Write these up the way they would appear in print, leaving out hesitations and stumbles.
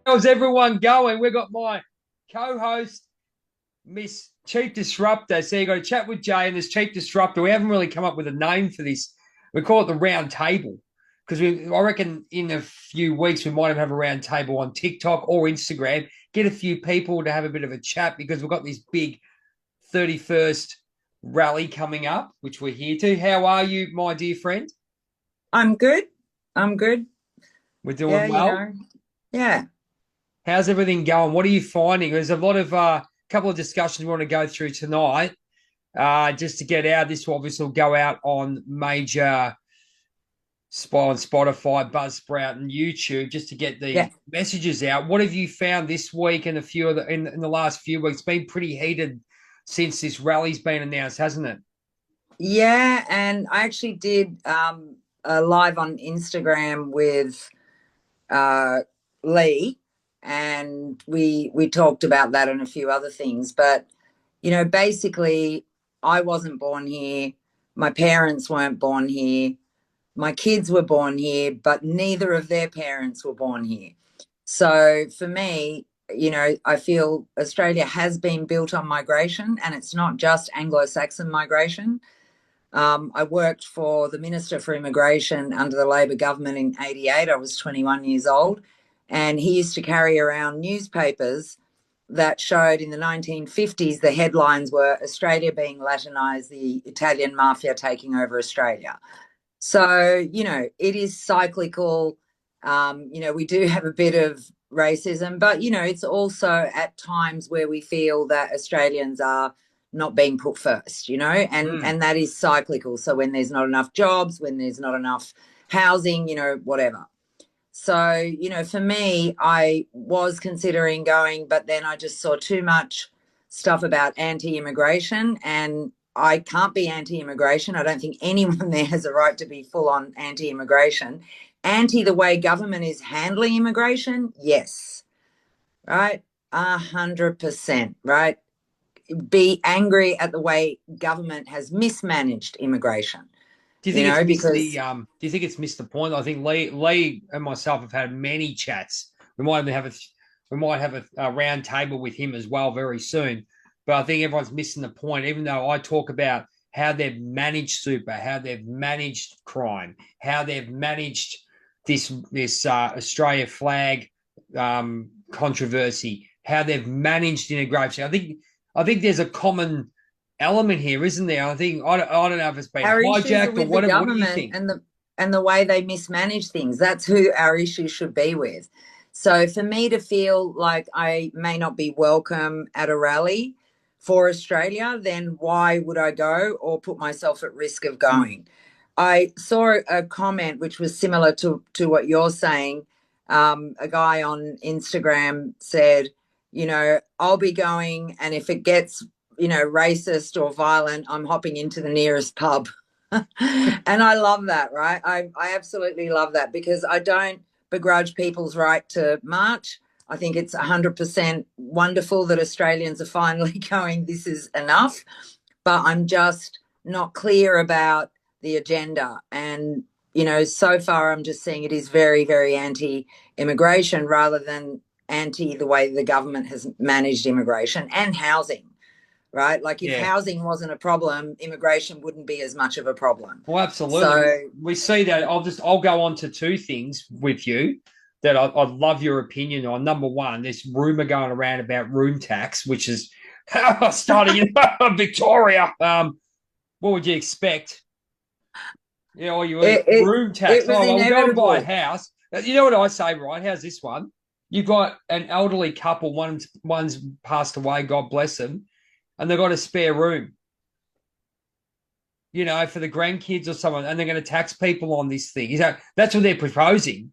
How's everyone going? We've got my co-host, Miss Chief Disruptor. So you got to chat with Jay and this Chief Disruptor. We haven't really come up with a name for this. We call it the round table because I reckon in a few weeks we might have a round table on TikTok or Instagram. Get a few people to have a bit of a chat because we've got this big 31st rally coming up, which we're here to. How are you, my dear friend? I'm good. I'm good. We're Yeah, doing well. Yeah. How's everything going? What are you finding? There's a lot of couple of discussions we want to go through tonight. Just to get out, this will obviously go out on major spot on Spotify, Buzzsprout, and YouTube, just to get Yeah. the messages out. What have you found this week and a few of in the last few weeks? It's been pretty heated since this rally's been announced, hasn't it? Yeah, and I actually did a live on Instagram with uh Lee, and we talked about that and a few other things. But basically I wasn't born here. My parents weren't born here. My kids were born here, but neither of their parents were born here. So for me, I feel Australia has been built on migration, and it's not just Anglo Saxon migration. I worked for the Minister for Immigration under the Labor government in '88. I was 21 years old, and he used to carry around newspapers that showed in the 1950s the headlines were Australia being Latinised, the Italian mafia taking over Australia. So, it is cyclical. We do have a bit of racism, but, it's also at times where we feel that Australians are not being put first, and, Mm. and that is cyclical. So when there's not enough jobs, when there's not enough housing, whatever. So, for me, I was considering going, but then I just saw too much stuff about anti immigration, and I can't be anti immigration. I don't think anyone there has a right to be full on anti immigration. Anti the way government is handling immigration, yes, right? 100%, right? Be angry at the way government has mismanaged immigration, Do you think it's missed the because do you think it's missed the point? I think Lee and myself have had many chats. We might have a round table with him as well very soon. But I think everyone's missing the point. Even though I talk about how they've managed super, how they've managed crime, how they've managed this Australia flag controversy, how they've managed integration. I think there's a common element here, isn't there? I don't know if it's been our issues are hijacked or with the whatever. What do you government think? and the way they mismanage things. That's who our issues should be with. So for me to feel like I may not be welcome at a rally for Australia, then why would I go or put myself at risk of Mm. going? I saw a comment which was similar to what you're saying. A guy on Instagram said, I'll be going, and if it gets, racist or violent, I'm hopping into the nearest pub. And I love that, right? I absolutely love that because I don't begrudge people's right to march. I think it's 100% wonderful that Australians are finally going, this is enough. But I'm just not clear about the agenda. And, so far I'm just seeing it is very, very anti immigration rather than anti the way the government has managed immigration and housing, right? Like if Yeah. housing wasn't a problem, immigration wouldn't be as much of a problem. Well, absolutely. So We see that. I'll go on to two things with you that I'd love your opinion on. Number one, there's rumor going around about room tax, which is starting in Victoria. What would you expect? Yeah, or you it it, room it tax. was Oh, well, we'll go and buy a inevitable. house. You know what I say, right? How's this one? You've got an elderly couple. One's passed away. God bless them, and they've got a spare room. For the grandkids or someone, and they're going to tax people on this thing. That's what they're proposing. And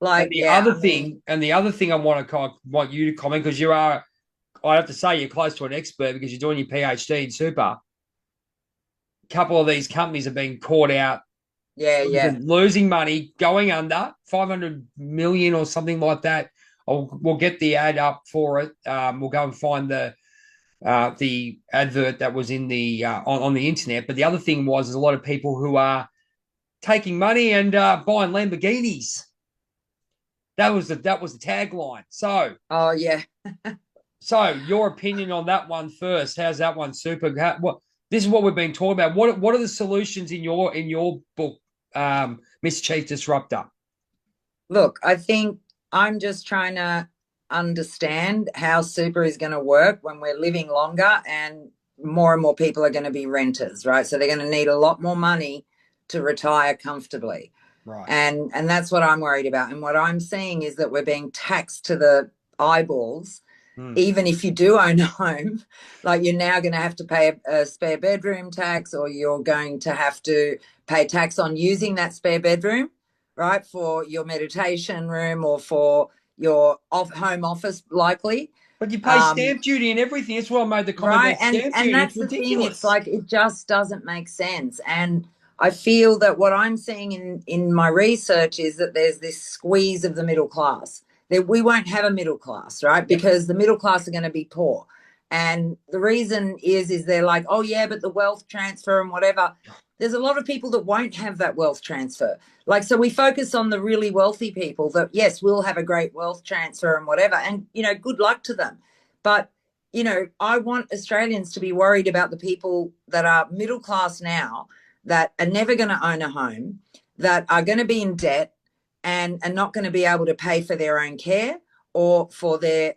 Like, the yeah, other I mean, thing, and the other thing, want you to comment because you are. I have to say you're close to an expert because you're doing your PhD in super. A couple of these companies are being caught out yeah, yeah. losing money, going under 500 million or something like that. We'll get the ad up for it. We'll go and find the advert that was in the on the internet. But the other thing was there's a lot of people who are taking money and buying Lamborghinis. That was the tagline. So Oh yeah. your opinion on that one first. How's that one, Super? This is what we've been talking about. What are the solutions in your book, Miss Chief Disruptor? Look, I think I'm just trying to understand how super is going to work when we're living longer and more people are going to be renters, right? So they're going to need a lot more money to retire comfortably. Right. And that's what I'm worried about. And what I'm seeing is that we're being taxed to the eyeballs. Even if you do own a home, like you're now going to have to pay a spare bedroom tax, or you're going to have to pay tax on using that spare bedroom, right, for your meditation room or for your home office, likely. But you pay Um, stamp duty and everything. That's why I made the comment right, about and stamp and duty. It's that's the thing. It's ridiculous. like it just doesn't make sense. And I feel that what I'm seeing in my research is that there's this squeeze of the middle class. That we won't have a middle class, right? Yep. Because the middle class are going to be poor. And the reason is they're like, oh yeah, but the wealth transfer and whatever. There's a lot of people that won't have that wealth transfer. Like, so we focus on the really wealthy people that, yes, will have a great wealth transfer and whatever. And, good luck to them. But I want Australians to be worried about the people that are middle class now, that are never going to own a home, that are going to be in debt and are not going to be able to pay for their own care or for their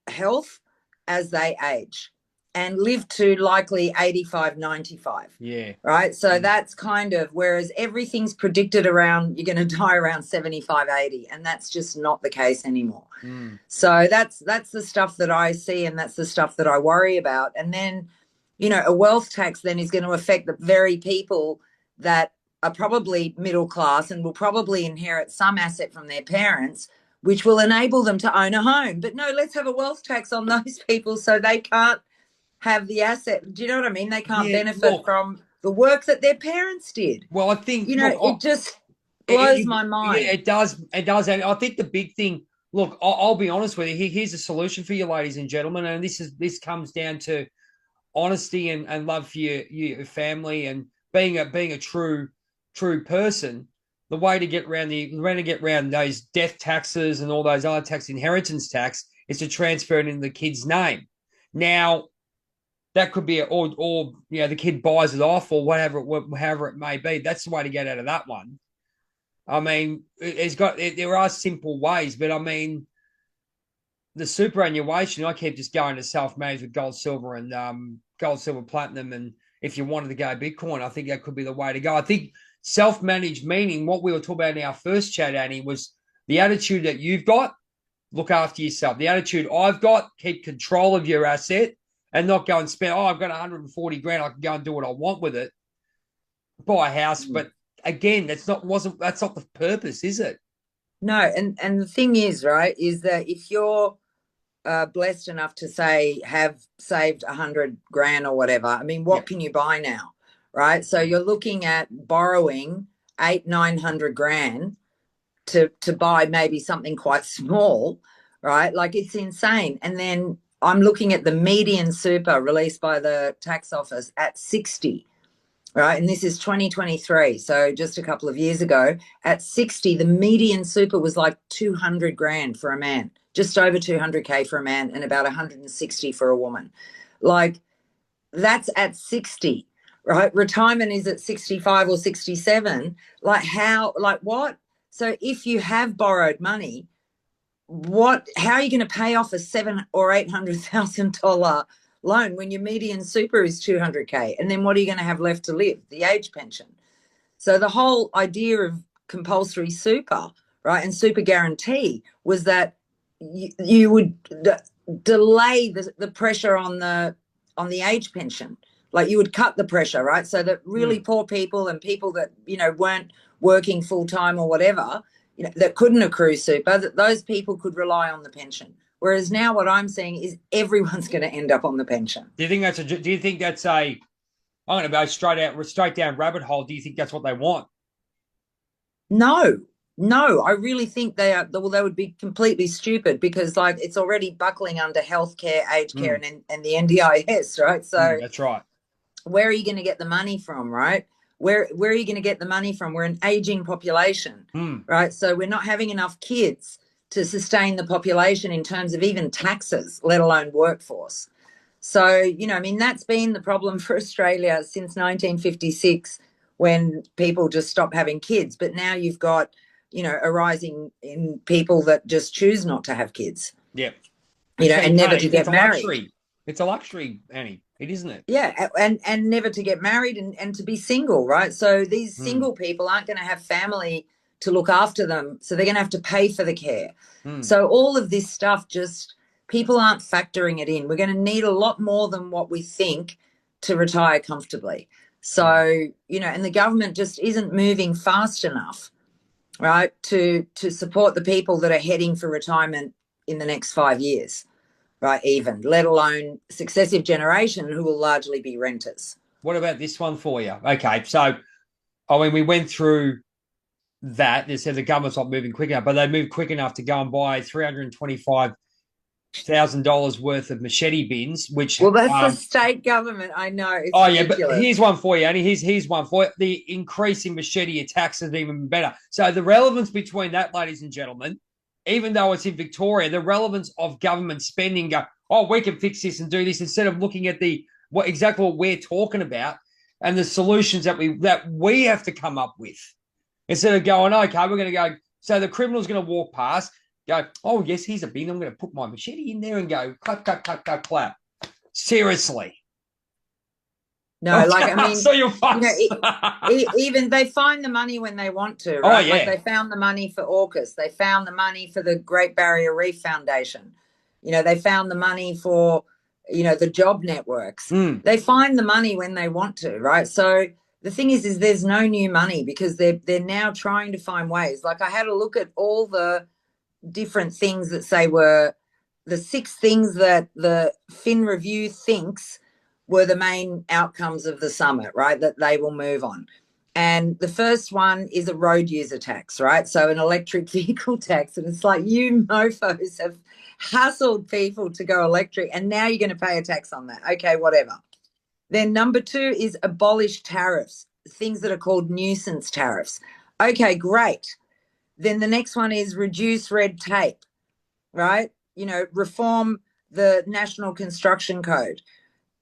health as they age and live to likely 85, 95. Yeah. Right. So that's kind of, whereas everything's predicted around, you're going to die around 75, 80, and that's just not the case anymore. So that's the stuff that I see, and that's the stuff that I worry about. And then, a wealth tax then is going to affect the very people that are probably middle class and will probably inherit some asset from their parents, which will enable them to own a home. But no, let's have a wealth tax on those people so they can't have the asset. Do you know what I mean? They can't Yeah. benefit Look. from the work that their parents did. Well, I think. Look. It just blows my Yeah, mind. it does. It does. And I think the big thing. Look, I'll be honest with you. Here's a solution for you, ladies and gentlemen. And this comes down to honesty and love for your family and being a true person. The way to get around those death taxes and all those other tax, inheritance tax, is to transfer it into the kid's name. Now, that could be or the kid buys it off or whatever, however it may be. That's the way to get out of that one. I mean, there are simple ways, but I mean, the superannuation, I keep just going to self-managed with gold, silver, and gold, silver, platinum. And if you wanted to go Bitcoin, I think that could be the way to go. I think self-managed, meaning what we were talking about in our first chat, Annie, was the attitude that you've got, look after yourself. The attitude I've got, keep control of your asset and not go and spend, I've got 140 grand, I can go and do what I want with it, buy a house. But again, that's not the purpose, is it? No, and the thing is, right, is that if you're blessed enough to say have saved 100 grand or whatever, I mean, what can you buy now, right? So you're looking at borrowing 800-900 grand to buy maybe something quite small, right? Like, it's insane. And then I'm looking at the median super released by the tax office at 60. Right. And this is 2023. So just a couple of years ago, at 60, the median super was like 200 grand for a man, just over 200K for a man, and about 160 for a woman. Like, that's at 60, right? Retirement is at 65 or 67. Like what? So if you have borrowed money, how are you going to pay off a $700,000 or $800,000 loan when your median super is 200K? And then what are you going to have left to live? The age pension. So the whole idea of compulsory super, right, and super guarantee was that you would delay the pressure on the age pension. Like, you would cut the pressure, right? So that really poor people and people that, weren't working full time or whatever, that couldn't accrue super, that those people could rely on the pension. Whereas now what I'm seeing is everyone's going to end up on the pension. Do you think that's a, I'm going to go straight down rabbit hole. Do you think that's what they want? No, no, I really think they are. Well, they would be completely stupid, because like, it's already buckling under healthcare, aged care, and the NDIS, right? So That's right. where are you going to get the money from, right? Where are you going to get the money from? We're an aging population, right? So we're not having enough kids. to sustain the population in terms of even taxes, let alone workforce. So, you know, I mean, that's been the problem for Australia since 1956 when people just stopped having kids. But now you've got, you know, a rising in people that just choose not to have kids. Yep. You know, and never to get married. Luxury. It's a luxury, Annie. It isn't it? Yeah, and never to get married and to be single, right? So these single people aren't going to have family to look after them, so they're going to have to pay for the care. So all of this stuff, just people aren't factoring it in. We're going to need a lot more than what we think to retire comfortably. So, you know, and the government just isn't moving fast enough, right, to support the people that are heading for retirement in the next 5 years, right, even, let alone successive generation who will largely be renters. What about this one for you? Okay, so, I mean, we went through that. They said the government's not moving quick enough, but they moved quick enough to go and buy $325,000 worth of machete bins, which... Well, that's the state government, I know. It's ridiculous. Yeah, but here's one for you, Annie. Here's one for you. The increasing machete attacks is even better. So the relevance between that, ladies and gentlemen, even though it's in Victoria, the relevance of government spending, we can fix this and do this, instead of looking at exactly what we're talking about and the solutions that we have to come up with. Instead of going, okay, we're going to go, so the criminal's going to walk past, go, oh, yes, here's a bin. I'm going to put my machete in there and go, clap, clap, clap, clap, clap. Seriously. No, like, I mean, so you're even they find the money when they want to, right? Oh, yeah. Like they found the money for AUKUS. They found the money for the Great Barrier Reef Foundation. You know, they found the money for, you know, the job networks. They find the money when they want to, right? So the thing is there's no new money because they're now trying to find ways. Like I had a look at all the different things that say were the 6 things that the Fin Review thinks were the main outcomes of the summit, right, that they will move on. And the first one is a road user tax, right? So an electric vehicle tax. And it's like, you mofos have hassled people to go electric and now you're going to pay a tax on that. Okay, whatever. Then number 2 is abolish tariffs, things that are called nuisance tariffs. Okay, great. Then the next one is reduce red tape, right? You know, reform the National Construction Code.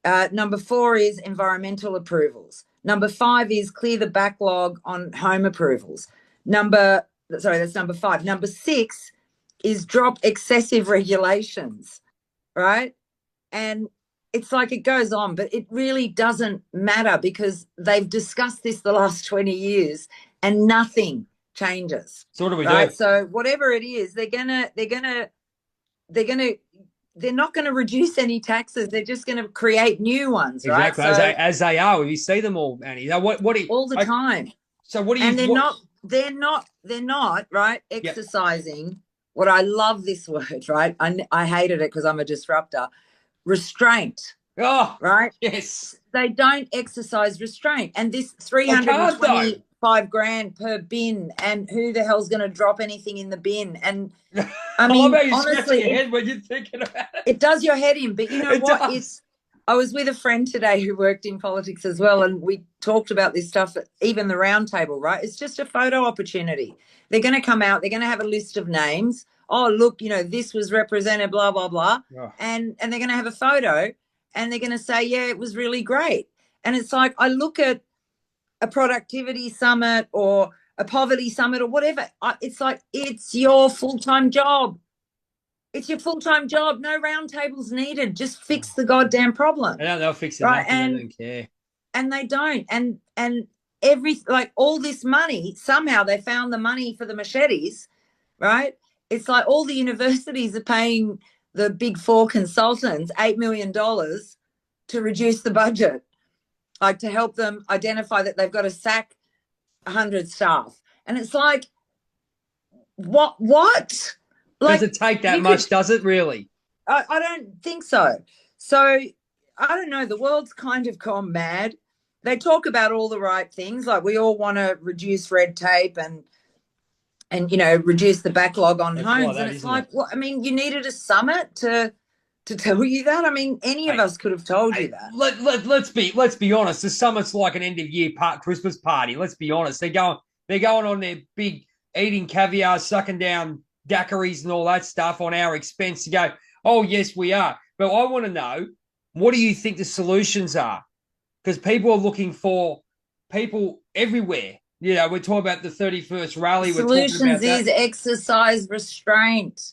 Number 4 is environmental approvals. Number 5 is clear the backlog on home approvals. That's number 5. Number 6 is drop excessive regulations, right? And it's like it goes on, but it really doesn't matter because they've discussed this the last 20 years and nothing changes. So what do we do? So whatever it is, they're not going to reduce any taxes. They're just going to create new ones, right? Exactly, so, as they are. You see them all, Annie. Now, all the time. So what do you? And they're not right exercising. What I love this word, right? I hated it because I'm a disruptor. Restraint. Oh, right. Yes. They don't exercise restraint, and this $325,000 per bin, and who the hell's going to drop anything in the bin? And I mean, honestly, your head when you're thinking about it. It does your head in, but you know what? I was with a friend today who worked in politics as well, and we talked about this stuff, even the roundtable, right? It's just a photo opportunity. They're going to come out, they're going to have a list of names. Oh, look, you know, this was represented, blah, blah, blah. Oh. And they're going to have a photo and they're going to say, yeah, it was really great. And it's like, I look at a productivity summit or a poverty summit or whatever. It's like, it's your full-time job. It's your full-time job. No roundtables needed. Just fix the goddamn problem. They'll fix it. Right? And they don't care. And they don't. And all this money, somehow they found the money for the machetes, right? It's like all the universities are paying the big 4 consultants $8 million to reduce the budget, like to help them identify that they've got to sack 100 staff. And it's like, what? Like, does it take that much? Does it really? I don't think so. So I don't know. The world's kind of gone mad. They talk about all the right things. Like we all want to reduce red tape and you know, reduce the backlog on homes. And it's like, well, I mean, you needed a summit to tell you that. I mean, any of us could have told you that. Let's be honest. The summit's like an end of year Christmas party. Let's be honest. They're going on their big eating caviar, sucking down daiquiris and all that stuff on our expense to go, oh, yes, we are. But I want to know, what do you think the solutions are? Because people are looking for people everywhere. You know, we're talking about the 31st rally. We're talking about that. Solutions is exercise restraint.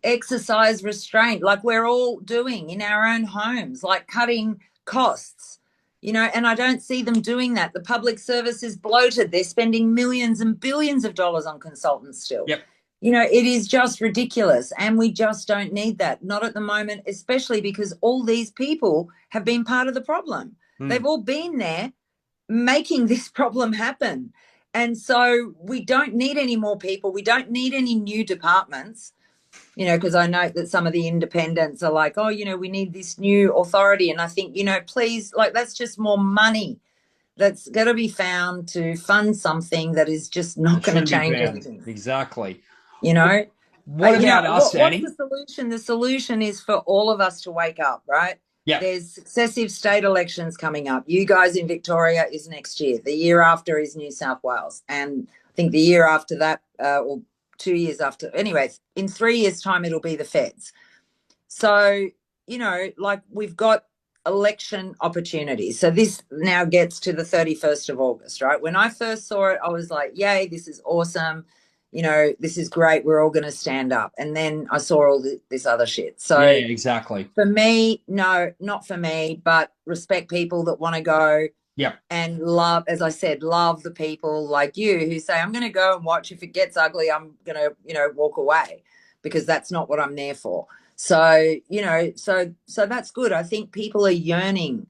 Exercise restraint, like we're all doing in our own homes, like cutting costs, you know, and I don't see them doing that. The public service is bloated. They're spending millions and billions of dollars on consultants still. Yep. You know, it is just ridiculous. And we just don't need that. Not at the moment, especially because all these people have been part of the problem. They've all been there making this problem happen. And so we don't need any more people. We don't need any new departments, you know, because I know that some of the independents are like, oh, you know, we need this new authority. And I think, you know, please, like, that's just more money that's got to be found to fund something that is just not going to change anything. Exactly. You know, what about us, Annie? What's the solution? The solution is for all of us to wake up, right? Yeah. There's successive state elections coming up. You guys in Victoria is next year. The year after is New South Wales. And I think the year after that, or 2 years after, anyways, in 3 years' time, it'll be the feds. So, you know, like we've got election opportunities. So this now gets to the 31st of August, right? When I first saw it, I was like, yay, this is awesome. You know, this is great. We're all going to stand up. And then I saw all this other shit. So yeah, exactly. For me, no, not for me, but respect people that want to go. Yeah. And love, as I said, love the people like you who say, I'm going to go and watch. If it gets ugly, I'm going to, you know, walk away, because that's not what I'm there for. So, you know, so that's good. I think people are yearning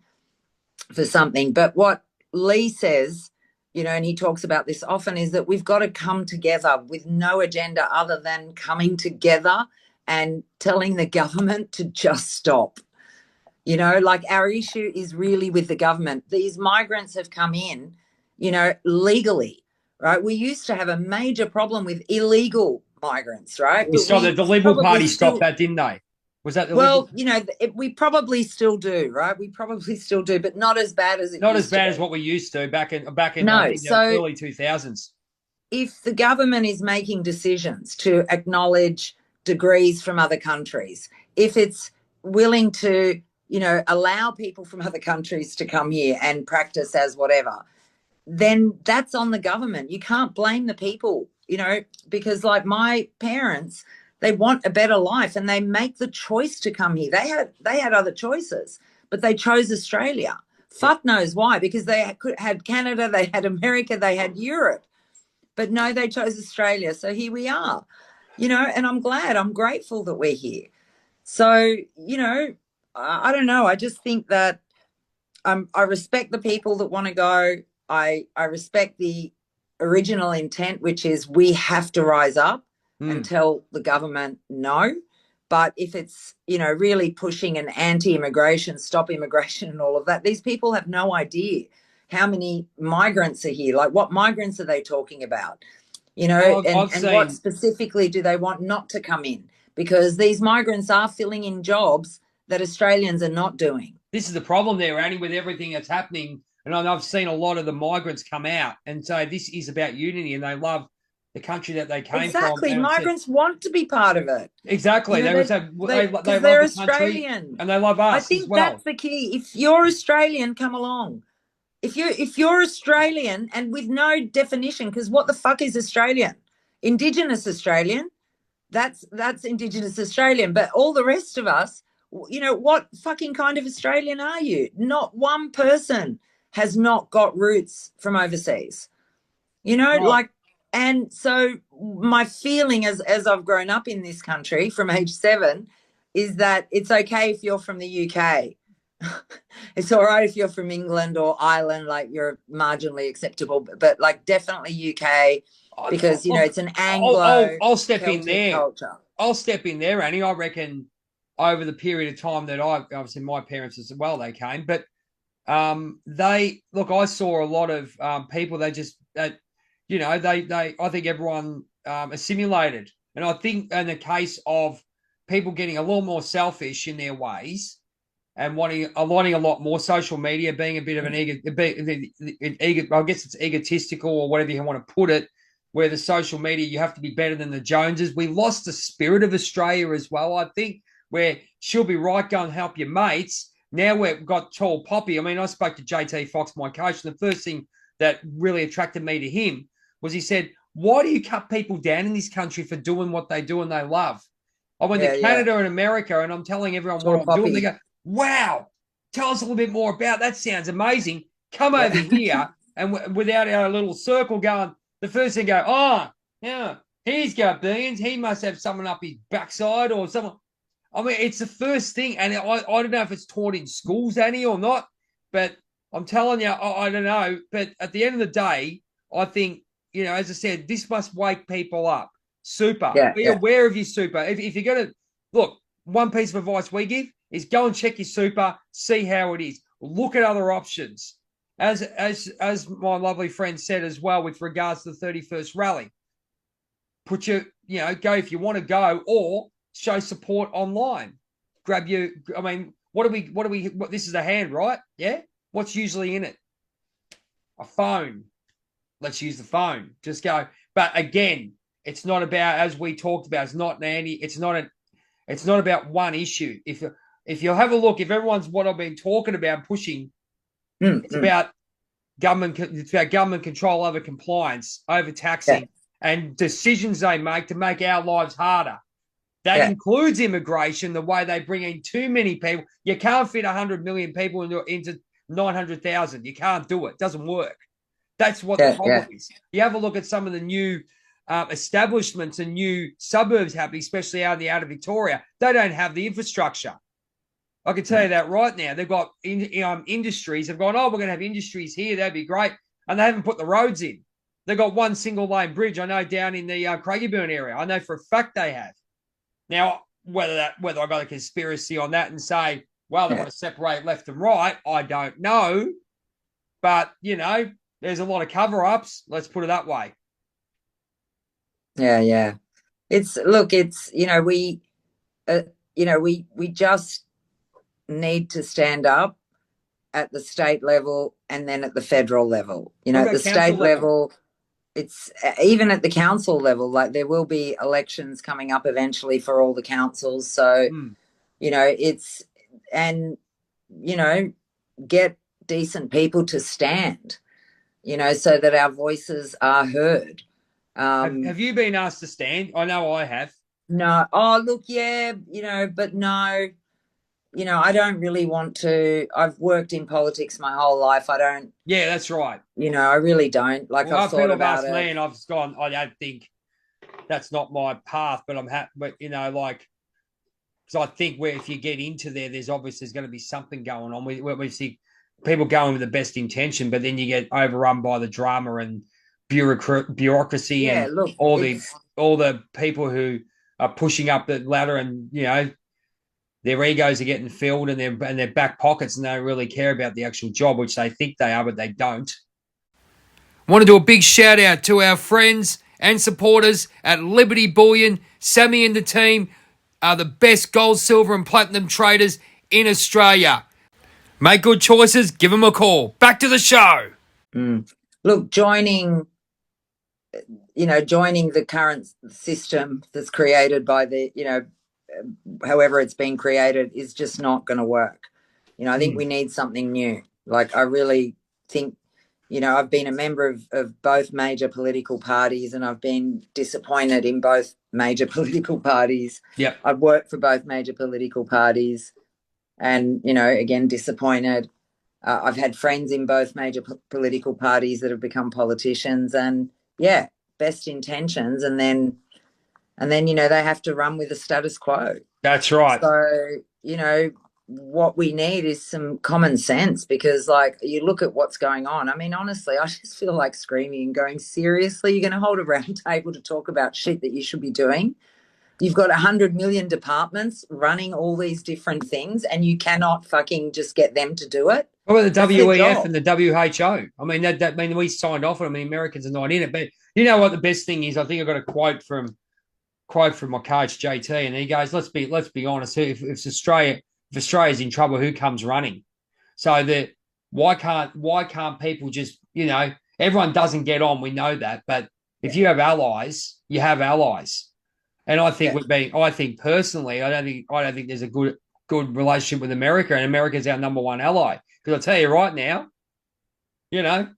for something. But what Lee says, you know, and he talks about this often, is that we've got to come together with no agenda other than coming together and telling the government to just stop. You know, like our issue is really with the government. These migrants have come in, you know, legally, right? We used to have a major problem with illegal migrants, right? We saw that the Liberal Party stopped that, didn't they? Was that the well, you know, we probably still do, right? We probably still do, but not as bad as it not used as bad to as what we used to back in No, the early 2000s. If the government is making decisions to acknowledge degrees from other countries, if it's willing to, you know, allow people from other countries to come here and practice as whatever, then that's on the government. You can't blame the people, you know, because like my parents, they want a better life and they make the choice to come here. They had other choices, but they chose Australia. Fuck knows why, because they had Canada, they had America, they had Europe. But no, they chose Australia. So here we are, you know, and I'm glad, I'm grateful that we're here. So, you know, I don't know. I just think that I respect the people that want to go. I respect the original intent, which is we have to rise up and tell the government no. But if it's, you know, really pushing an anti-immigration, stop immigration and all of that, these people have no idea how many migrants are here. Like, what migrants are they talking about? You know, and what specifically do they want not to come in? Because these migrants are filling in jobs that Australians are not doing. This is the problem there, Annie, with everything that's happening. And I've seen a lot of the migrants come out and say this is about unity and they love the country that they came from. Exactly. Migrants want to be part of it. Exactly. You know, they love they're the country Australian. and they love us. I think as well. That's the key. If you're Australian, come along. If you're Australian, and with no definition, because what the fuck is Australian? Indigenous Australian, that's Indigenous Australian. But all the rest of us, you know, what fucking kind of Australian are you? Not one person has not got roots from overseas. You know, like, and so my feeling as I've grown up in this country from age 7 is that it's okay if you're from the UK. It's all right if you're from England or Ireland, like you're marginally acceptable, but like definitely UK, because, you know, it's an Anglo I'll step in there. Culture. I'll step in there, Annie. I reckon over the period of time that obviously my parents as well, they came, but I saw a lot of people, I think everyone assimilated. And I think in the case of people getting a little more selfish in their ways and wanting a lot more, social media being a bit of an I guess it's egotistical or whatever you want to put it, where the social media, you have to be better than the Joneses. We lost the spirit of Australia as well, I think, where she'll be right, go and help your mates. Now we've got tall poppy. I mean, I spoke to JT Fox, my coach, and the first thing that really attracted me to him was he said, why do you cut people down in this country for doing what they do and they love? I went to Canada and America, and I'm telling everyone what I'm doing. They go, wow, tell us a little bit more about that. Sounds amazing. Come over here. And without our little circle going, the first thing go, oh, yeah, he's got billions. He must have someone up his backside or someone. I mean, it's the first thing. And I don't know if it's taught in schools, Annie, or not. But I'm telling you, I don't know. But at the end of the day, I think, you know, as I said, this must wake people up. Super. Be aware of your super. If you're going to, look, one piece of advice we give is go and check your super, see how it is. Look at other options. As my lovely friend said as well with regards to the 31st rally, put your, you know, go if you want to go or show support online. Grab your, I mean, what this is a hand, right? Yeah? What's usually in it? A phone. Let's use the phone. Just go. But again, it's not about, as we talked about, it's not about one issue. If you have a look, if everyone's what I've been talking about pushing, it's about government control over compliance, over taxing, and decisions they make to make our lives harder. That includes immigration, the way they bring in too many people. You can't fit 100 million people into 900,000. You can't do it. It doesn't work. That's what the problem is. You have a look at some of the new establishments and new suburbs happening, especially out of Victoria. They don't have the infrastructure. I can tell you that right now. They've got industries. They've gone, oh, we're going to have industries here. That'd be great. And they haven't put the roads in. They've got one single lane bridge. I know down in the Craigieburn area. I know for a fact they have. Now, whether I got a conspiracy on that and say, well, they want to separate left and right, I don't know. But, you know, there's a lot of cover-ups. Let's put it that way. Yeah. It's, you know, we just need to stand up at the state level and then at the federal level. You know, at the state level, it's even at the council level, like there will be elections coming up eventually for all the councils. So, you know, get decent people to stand, you know, so that our voices are heard. Have you been asked to stand? I know I have. No. Oh, look, yeah, you know, but no. You know, I don't really want to. I've worked in politics my whole life. I don't. Yeah, that's right. You know, I really don't. Like, I've thought about it. Me and I've gone, I don't think that's not my path, but I'm happy. But, you know, like, because I think if you get into there's going to be something going on. We see people going with the best intention, but then you get overrun by the drama and bureaucracy and all the people who are pushing up the ladder and, you know, their egos are getting filled and their back pockets, and they don't really care about the actual job, which they think they are, but they don't. Want to do a big shout out to our friends and supporters at Liberty Bullion. Sammy and the team are the best gold, silver and platinum traders in Australia. Make good choices. Give them a call. Back to the show. Look, joining the current system that's created by the, you know, however it's been created is just not going to work. You know, I think we need something new. Like, I really think, you know, I've been a member of both major political parties and I've been disappointed in both major political parties. Yeah. I've worked for both major political parties and, you know, again, disappointed. I've had friends in both major political parties that have become politicians and, yeah, best intentions. And then, you know, they have to run with the status quo. That's right. So, you know, what we need is some common sense because, like, you look at what's going on. I mean, honestly, I just feel like screaming and going, seriously, you're going to hold a round table to talk about shit that you should be doing? You've got 100 million departments running all these different things and you cannot fucking just get them to do it. What about the WEF and the WHO? I mean, I mean, we signed off on it. I mean, Americans are not in it. But you know what the best thing is? I think I got a quote from my coach JT, and he goes, "Let's be honest. If Australia's in trouble, who comes running? So that why can't people just, you know, everyone doesn't get on. We know that, but If you have allies, you have allies. And I think Yeah. I think personally, I don't think there's a good relationship with America, and America's our number one ally. Because I'll tell you right now, you know,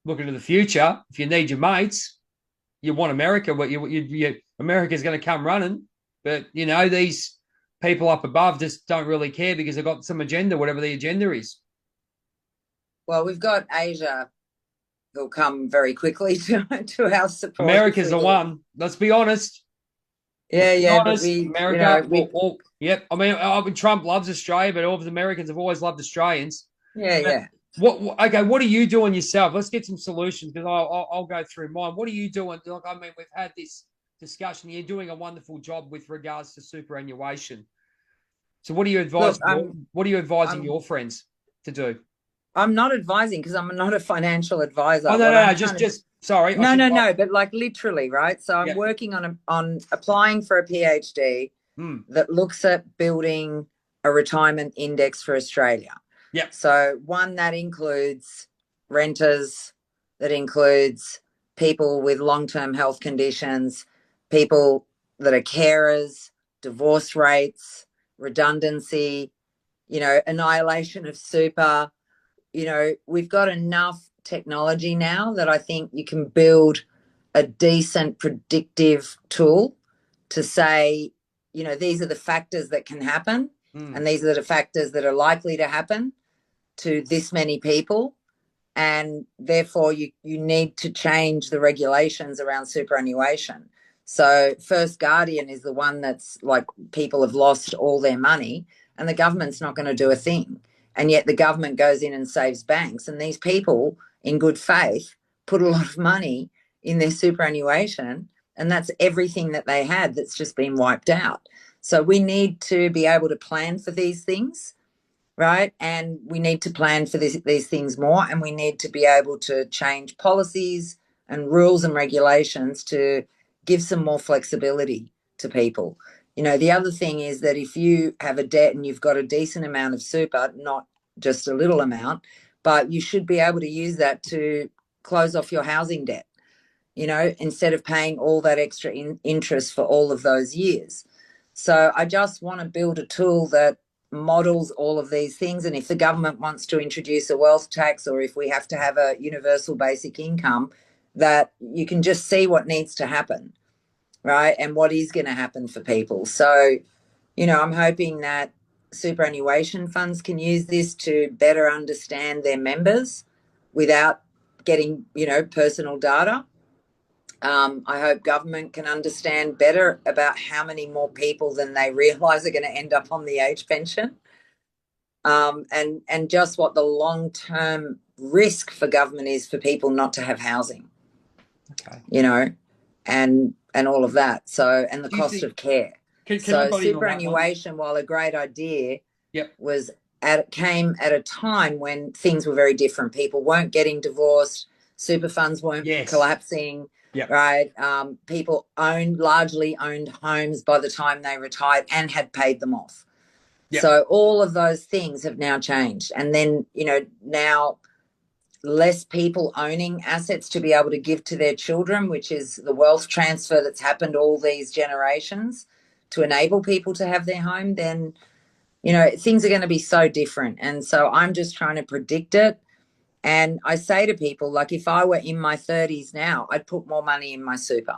looking to the future, if you need your mates, you want America, but America's going to come running. But these people up above just don't really care because they've got some agenda, whatever the agenda is. Well, we've got Asia who'll come very quickly to our support if America's we the do. one. Let's be honest. Let's Yeah, be yeah, but honest. we, America, we, yep. I mean, Trump loves Australia, but all of the Americans have always loved Australians. yeah, But yeah. okay, what are you doing yourself? Let's get some solutions because I'll go through mine. What are you doing? Look, I mean, we've had this discussion. You're doing a wonderful job with regards to superannuation. So what are you Look, advising I'm, your friends to do? I'm not advising because I'm not a financial advisor. Oh no, What no, I'm no, trying to, just sorry, I no, should no, have. no, but like literally, right? So I'm Yep. working on applying for a PhD Mm. that looks at building a retirement index for Australia. Yep. So one that includes renters, that includes people with long-term health conditions, people that are carers, divorce rates, redundancy, annihilation of super. We've got enough technology now that I think you can build a decent predictive tool to say, these are the factors that can happen, and these are the factors that are likely to happen to this many people. And therefore, you need to change the regulations around superannuation. So, First Guardian is the one that's like people have lost all their money, and the government's not going to do a thing. And yet, the government goes in and saves banks. And these people, in good faith, put a lot of money in their superannuation, and that's everything that they had that's just been wiped out. So, we need to be able to plan for these things, right? And we need to plan for these things more, and we need to be able to change policies and rules and regulations to give some more flexibility to people. The other thing is that if you have a debt and you've got a decent amount of super, not just a little amount, but you should be able to use that to close off your housing debt, instead of paying all that extra interest for all of those years. So I just want to build a tool that models all of these things. And if the government wants to introduce a wealth tax, or if we have to have a universal basic income, that you can just see what needs to happen, right? And what is going to happen for people. So, I'm hoping that superannuation funds can use this to better understand their members without getting, personal data. I hope government can understand better about how many more people than they realise are going to end up on the age pension, and just what the long-term risk for government is for people not to have housing. Okay. And all of that. So, and the Do you cost think of care. can I butt in on that one? Superannuation, while a great idea, Yep. came at a time when things were very different. People weren't getting divorced, super funds weren't collapsing. Yep. Right. People largely owned homes by the time they retired and had paid them off. Yep. So all of those things have now changed. And then, now less people owning assets to be able to give to their children, which is the wealth transfer that's happened all these generations to enable people to have their home, then, things are going to be so different. And so I'm just trying to predict it. And I say to people, like, if I were in my 30s now, I'd put more money in my super.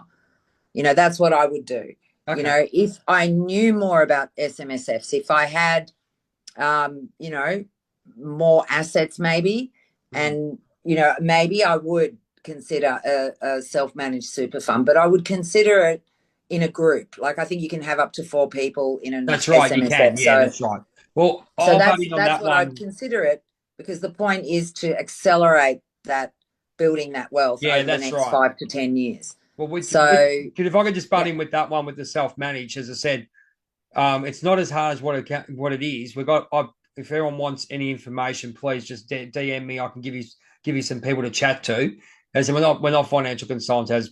That's what I would do. Okay. If I knew more about SMSFs, if I had, more assets maybe, and, maybe I would consider a self-managed super fund, but I would consider it in a group. Like, I think you can have up to 4 people in an That's right. You can. SMSF. Yeah, that's right. Well, So I'll butt in on that's that what I'd one. consider it, because the point is to accelerate that, building that wealth Yeah, over the that's next right. 5 to 10 years. Well, So if I could just butt in with that one with the self-managed, as I said, it's not as hard as what it is. If everyone wants any information, please just DM me. I can give you some people to chat to. As we're not financial consultants,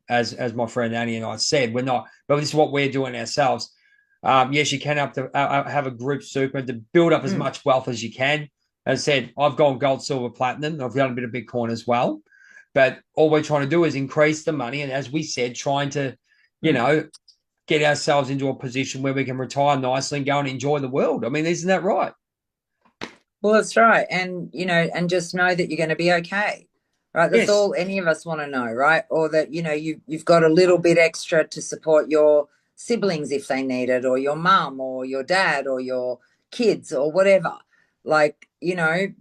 as my friend Annie and I said, we're not. But this is what we're doing ourselves. Yes, you can have a group super to build up as much wealth as you can. As I said, I've gone gold, silver, platinum. I've done a bit of Bitcoin as well. But all we're trying to do is increase the money. And as we said, trying to, you know, get ourselves into a position where we can retire nicely and go and enjoy the world. I mean, isn't that right? Well, that's right. And, and just know that you're going to be okay. Right. That's Yes. all any of us want to know. Right. Or that, you've got a little bit extra to support your siblings if they need it, or your mum or your dad or your kids or whatever. Like,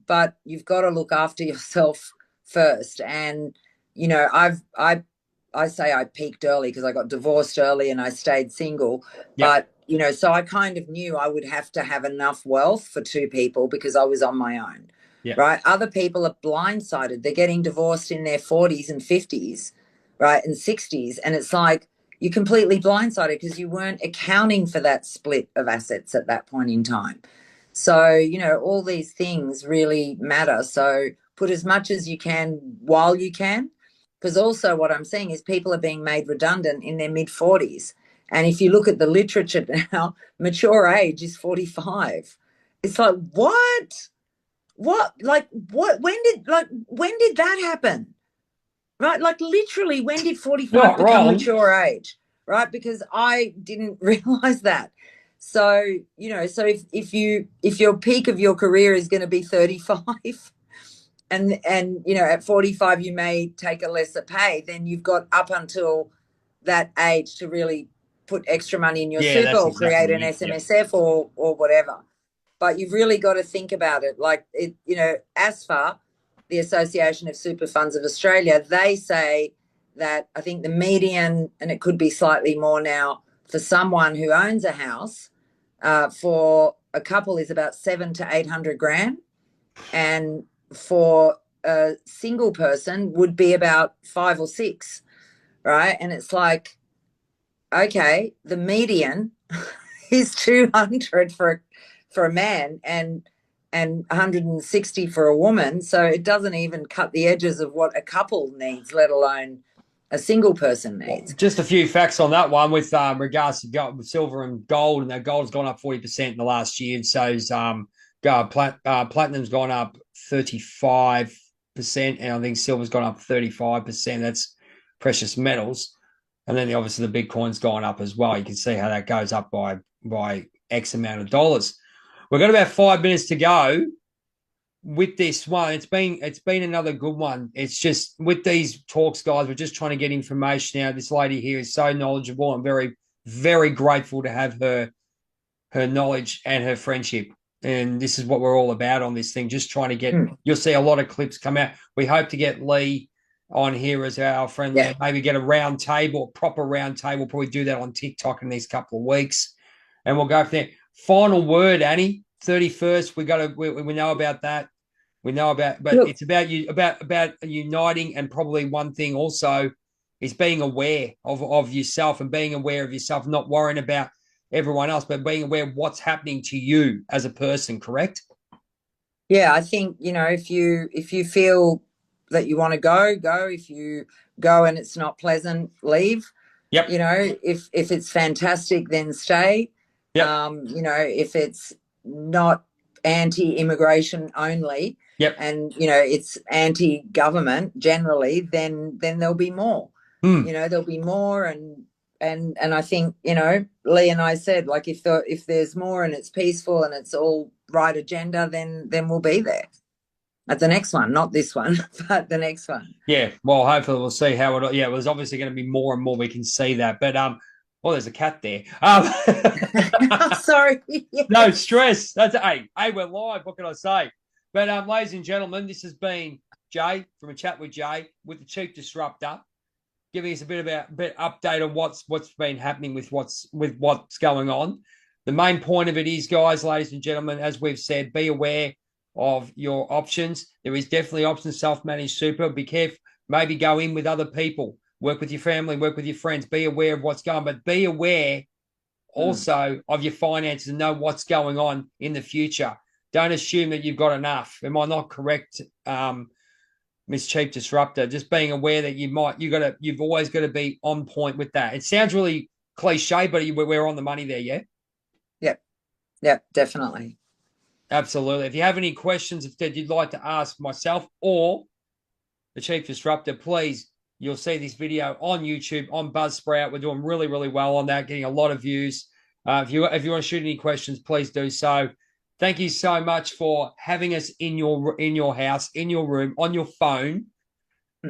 but you've got to look after yourself first. And, I say I peaked early because I got divorced early and I stayed single. Yep. But, so I kind of knew I would have to have enough wealth for two people because I was on my own. Yep. Right. Other people are blindsided. They're getting divorced in their 40s and 50s, right, and 60s. And it's like you're completely blindsided because you weren't accounting for that split of assets at that point in time. So, all these things really matter. So put as much as you can while you can. Because also what I'm seeing is people are being made redundant in their mid 40s. And if you look at the literature now, mature age is 45. It's like, what? When did that happen? Right? Like literally, when did 45 Not become wrong. mature age? Right? Because I didn't realize that. So, so if your peak of your career is going to be 35 and at 45 you may take a lesser pay, then you've got up until that age to really put extra money in your Yeah, super that's or create exactly an it. Yep. SMSF or whatever. But you've really got to think about it. Like ASFA, the Association of Super Funds of Australia, they say that I think the median, and it could be slightly more now, for someone who owns a house, for a couple is about 700 to 800 grand, and for a single person would be about 5 or 6, right? And it's like, okay, the median is 200 for a man and 160 for a woman. So it doesn't even cut the edges of what a couple needs, let alone a single person Well, needs. just a few facts on that one with regards to gold, silver and gold, and that gold's gone up 40% in the last year. So's platinum's gone up 35%, and I think silver's gone up 35%. That's precious metals. And then obviously the Bitcoin's gone up as well. You can see how that goes up by X amount of dollars. We've got about 5 minutes to go with this one. It's been another good one. It's just with these talks, guys, we're just trying to get information out. This lady here is so knowledgeable. I'm very, very grateful to have her knowledge and her friendship. And this is what we're all about on this thing. Just trying to get. You'll see a lot of clips come out. We hope to get Lee on here as our friend. Yeah. Maybe get a round table, a proper round table. We'll probably do that on TikTok in these couple of weeks, and we'll go from there. Final word, Annie. 31st. We know about that. We know about, but Look, it's about you about uniting, and probably one thing also is being aware of yourself and being aware of yourself, not worrying about everyone else, but being aware of what's happening to you as a person. Correct? Yeah, I think if you feel that you want to go. If you go and it's not pleasant, leave. Yep. If it's fantastic, then stay. Yep. If it's not anti-immigration only, yep, and it's anti-government generally, then there'll be more. There'll be more, and I think Lee and I said, like, if there's more and it's peaceful and it's all right agenda, then we'll be there at the next one, not this one, but the next one. Yeah, well, hopefully we'll see how it. Yeah, there's obviously going to be more and more. We can see that, but well, there's a cat there. Sorry. No stress. That's hey, we're live. What can I say? But ladies and gentlemen, this has been Jay from A Chat with Jay with the Chief Disruptor, giving us a bit update on what's been happening with what's going on. The main point of it is, guys, ladies and gentlemen, as we've said, be aware of your options. There is definitely options, self-managed super. Be careful. Maybe go in with other people. Work with your family. Work with your friends. Be aware of what's going on. But be aware also of your finances and know what's going on in the future. Don't assume that you've got enough. Am I not correct, Miss Chief Disruptor? Just being aware that you've always got to be on point with that. It sounds really cliche, but we're on the money there, yeah? Yep, definitely. Absolutely. If you have any questions that you'd like to ask myself or the Chief Disruptor, please, you'll see this video on YouTube, on Buzzsprout. We're doing really, really well on that, getting a lot of views. If you want to shoot any questions, please do so. Thank you so much for having us in your house, in your room, on your phone.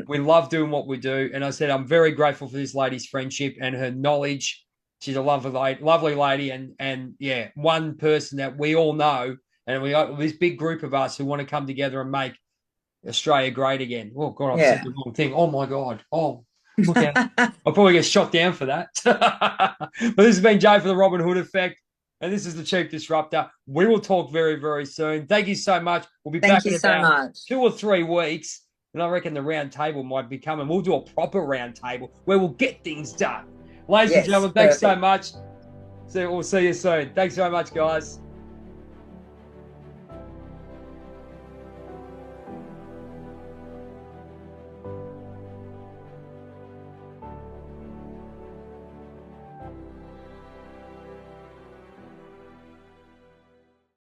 We love doing what we do. And I said, I'm very grateful for this lady's friendship and her knowledge. She's a lovely lady. And yeah, one person that we all know. And we got this big group of us who want to come together and make Australia great again. Oh, God, I've said the wrong thing. Oh, my God. Oh, look out. I'll probably get shot down for that. But this has been Jay for the Robin Hood Effect. And this is the Chief Disruptor. We will talk very, very soon. Thank you so much. We'll be back in about 2 or 3 weeks. And I reckon the round table might be coming. We'll do a proper round table where we'll get things done. Ladies and gentlemen, thanks so much. We'll see you soon. Thanks so much, guys.